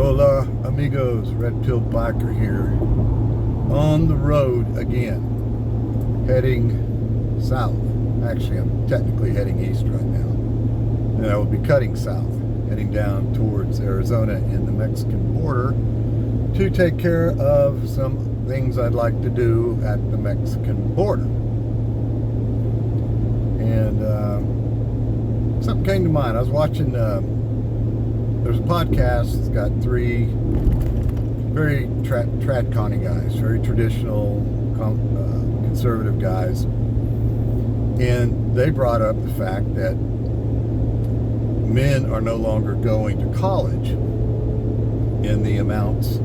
Hola amigos, Red Pill Biker here, on the road again, heading south. Actually, I'm technically heading east right now, and I will be cutting south, heading down towards Arizona in the Mexican border to take care of some things I'd like to do at the Mexican border. And something came to mind. I was watching there's a podcast that's got three very trad-conny guys, very traditional, conservative guys, and they brought up the fact that men are no longer going to college in the amounts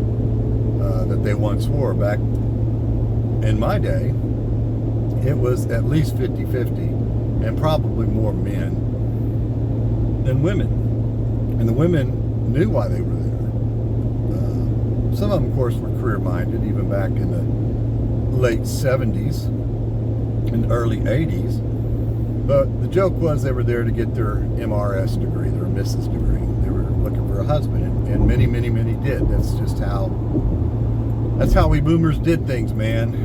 that they once were. Back in my day, it was at least 50-50, and probably more men than women. And the women knew why they were there. Some of them, of course, were career-minded, even back in the late 70s and early 80s. But the joke was they were there to get their MRS degree, their Mrs. degree. They were looking for a husband, and many, many, many did. That's how we boomers did things, man.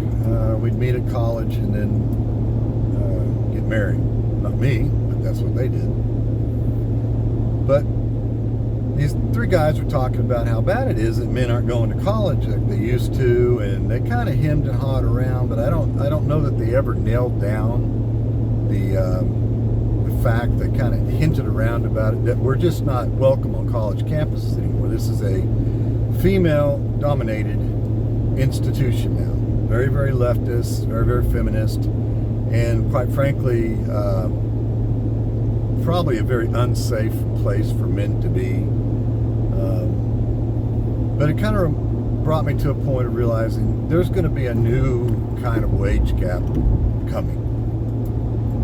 We'd meet at college and then get married. Not me, but that's what they did. But these three guys were talking about how bad it is that men aren't going to college like they used to, and they kind of hemmed and hawed around, but I don't know that they ever nailed down the fact. They kind of hinted around about it, that we're just not welcome on college campuses anymore. This is a female-dominated institution now. Very, very leftist, very, very feminist, and quite frankly, probably a very unsafe place for men to be. But it kind of brought me to a point of realizing there's going to be a new kind of wage gap coming.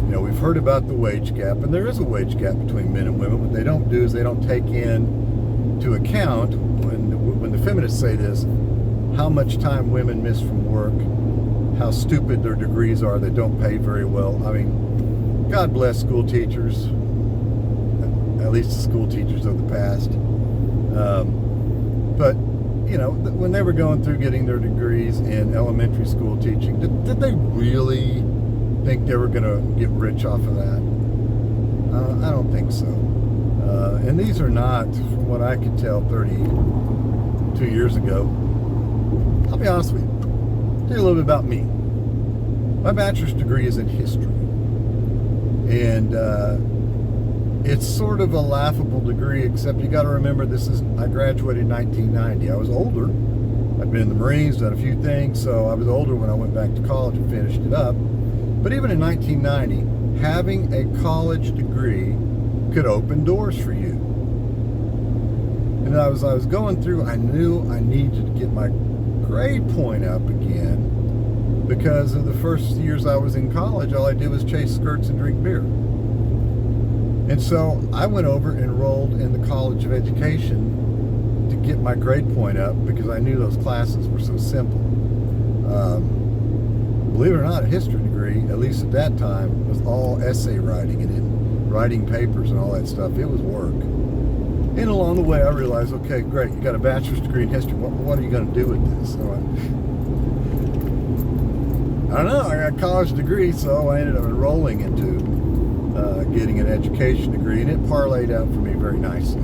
You know, we've heard about the wage gap, and there is a wage gap between men and women. What they don't do is they don't take into account, when the feminists say this, how much time women miss from work, how stupid their degrees are that don't pay very well. I mean, God bless school teachers, at least the school teachers of the past. But, you know, when they were going through getting their degrees in elementary school teaching, did they really think they were going to get rich off of that? I don't think so. And these are not, from what I could tell 32 years ago, I'll be honest with you, tell you a little bit about me. My bachelor's degree is in history. And it's sort of a laughable degree, except you got to remember I graduated in 1990. I was older. I'd been in the Marines, done a few things, so I was older when I went back to college and finished it up. But even in 1990, having a college degree could open doors for you. And as I was going through, I knew I needed to get my grade point up again, because of the first years I was in college, all I did was chase skirts and drink beer. And so I went over and enrolled in the College of Education to get my grade point up, because I knew those classes were so simple. Believe it or not, a history degree, at least at that time, was all essay writing and writing papers and all that stuff. It was work. And along the way, I realized, okay, great, you got a bachelor's degree in history. What are you going to do with this? So I don't know. I got a college degree, so I ended up enrolling into getting an education degree, and it parlayed out for me very nicely.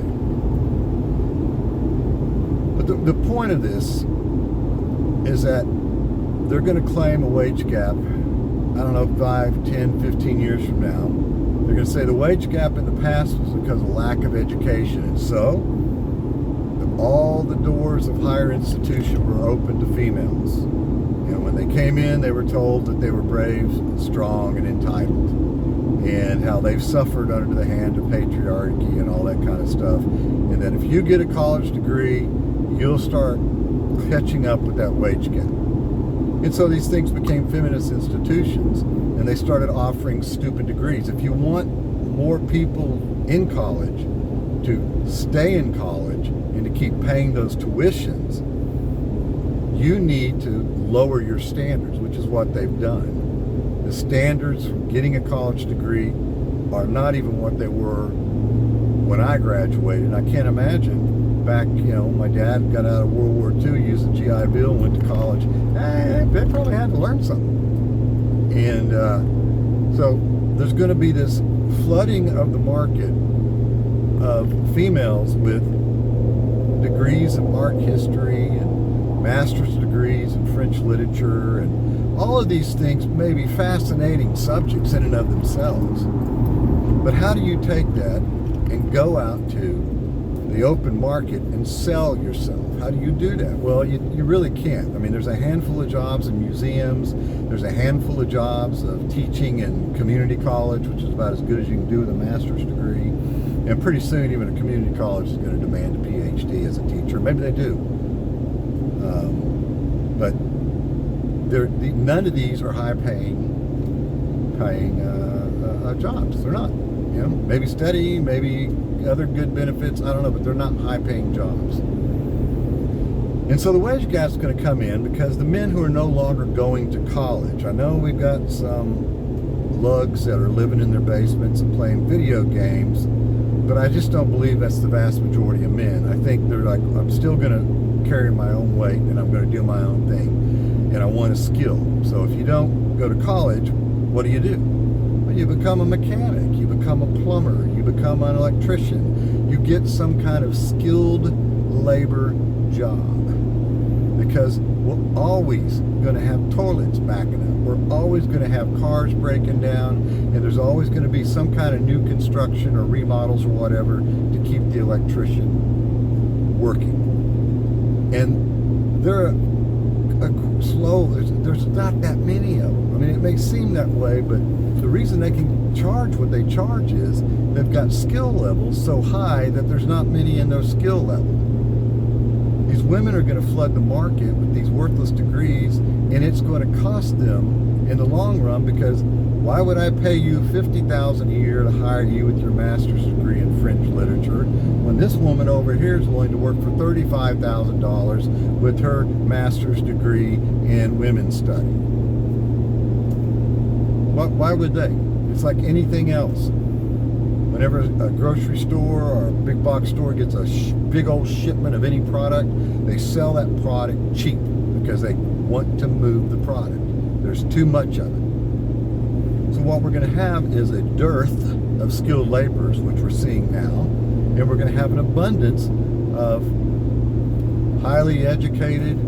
But the point of this is that they're going to claim a wage gap, I don't know, 5, 10, 15 years from now. They're going to say the wage gap in the past was because of lack of education, and so all the doors of higher institution were open to females. And when they came in, they were told that they were brave, strong, and entitled, and how they've suffered under the hand of patriarchy and all that kind of stuff, and that if you get a college degree, you'll start catching up with that wage gap. And so these things became feminist institutions, and they started offering stupid degrees. If you want more people in college to stay in college and to keep paying those tuitions, you need to lower your standards, which is what they've done. The standards for getting a college degree are not even what they were when I graduated. I can't imagine back, my dad got out of World War II, used the GI Bill, went to college. They probably had to learn something. And so there's going to be this flooding of the market of females with degrees in art history and master's degrees in French literature, and all of these things may be fascinating subjects in and of themselves. But how do you take that and go out to the open market and sell yourself? How do you do that? Well, you really can't. I mean, there's a handful of jobs in museums. There's a handful of jobs of teaching in community college, which is about as good as you can do with a master's degree. And pretty soon, even a community college is going to demand a PhD as a teacher. Maybe they do. But none of these are high-paying jobs. They're not. Maybe steady, maybe other good benefits, I don't know, but they're not high-paying jobs. And so the wage gap is going to come in because the men who are no longer going to college, I know we've got some lugs that are living in their basements and playing video games, but I just don't believe that's the vast majority of men. I think they're like, I'm still going to carry my own weight and I'm going to do my own thing, and I want a skill. So if you don't go to college, what do? Well, you become a mechanic, you become a plumber, you become an electrician. You get some kind of skilled labor job, because we're always going to have toilets backing up. We're always going to have cars breaking down, and there's always going to be some kind of new construction or remodels or whatever to keep the electrician working. And they're slow. There's not that many of them. I mean, it may seem that way, but the reason they can charge what they charge is they've got skill levels so high that there's not many in those skill levels. These women are going to flood the market with these worthless degrees, and it's going to cost them in the long run, because why would I pay you $50,000 a year to hire you with your master's degree in French literature when this woman over here is willing to work for $35,000 with her master's degree in women's study? Why would they? It's like anything else. Whenever a grocery store or a big box store gets a big old shipment of any product, they sell that product cheap because they want to move the product. There's too much of it. So what we're going to have is a dearth of skilled laborers, which we're seeing now, and we're going to have an abundance of highly educated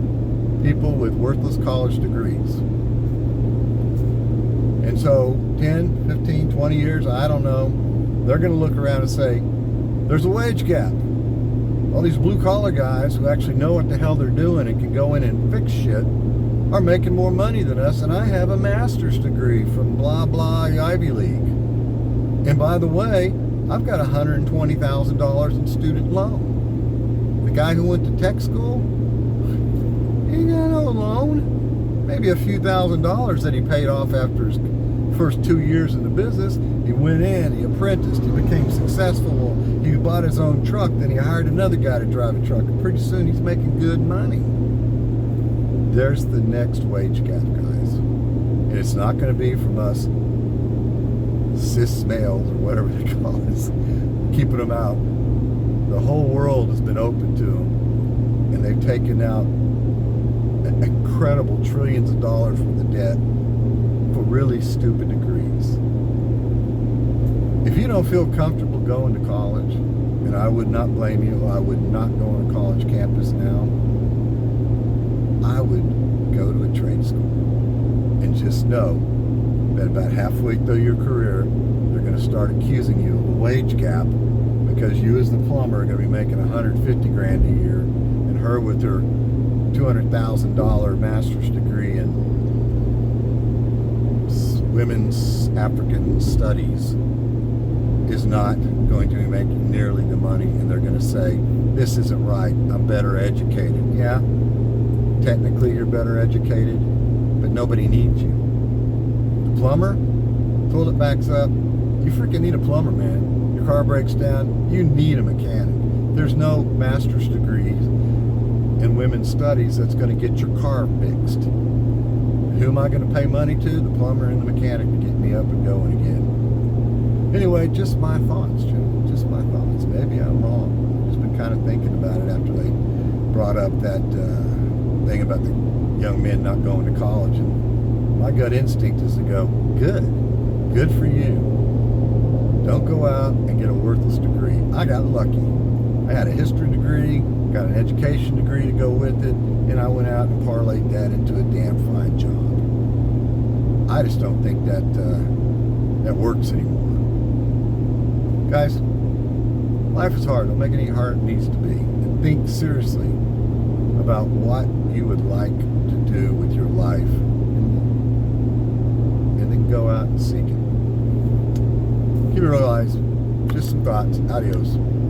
people with worthless college degrees. And so 10, 15, 20 years, I don't know, they're going to look around and say, there's a wage gap. All these blue-collar guys who actually know what the hell they're doing and can go in and fix shit are making more money than us, and I have a master's degree from blah, blah, Ivy League. And by the way, I've got $120,000 in student loan. The guy who went to tech school, he got no loan. Maybe a few $1,000s that he paid off after his first 2 years in the business. He went in, he apprenticed, he became successful, he bought his own truck, then he hired another guy to drive a truck, and pretty soon he's making good money. There's the next wage gap, guys. And it's not going to be from us cis males or whatever they call us, keeping them out. The whole world has been open to them, and they've taken out incredible trillions of dollars from the debt for really stupid degrees. If you don't feel comfortable going to college, and I would not blame you, I would not go on a college campus now, I would go to a trade school and just know that about halfway through your career, they're going to start accusing you of a wage gap because you as the plumber are going to be making $150,000 a year, and her with her $200,000 master's degree in women's African studies is not going to be making nearly the money, and they're going to say, this isn't right, I'm better educated. Yeah, technically you're better educated, but nobody needs you. The plumber, toilet backs up, you freaking need a plumber, man. Your car breaks down, you need a mechanic. There's no master's degrees in women's studies that's going to get your car fixed. Who am I going to pay money to? The plumber and the mechanic to get me up and going again. Anyway, just my thoughts, Jim. Just my thoughts. Maybe I'm wrong. I've just been kind of thinking about it after they brought up that thing about the young men not going to college. And my gut instinct is to go, good for you. Don't go out and get a worthless degree. I got lucky. I had a history degree, got an education degree to go with it, and I went out and parlayed that into a damn fine job. I just don't think that that works anymore. Guys, life is hard. Don't make it any harder than it needs to be. And think seriously about what you would like to do with your life, and then go out and seek it. Keep it real, guys. Just some thoughts. Adios.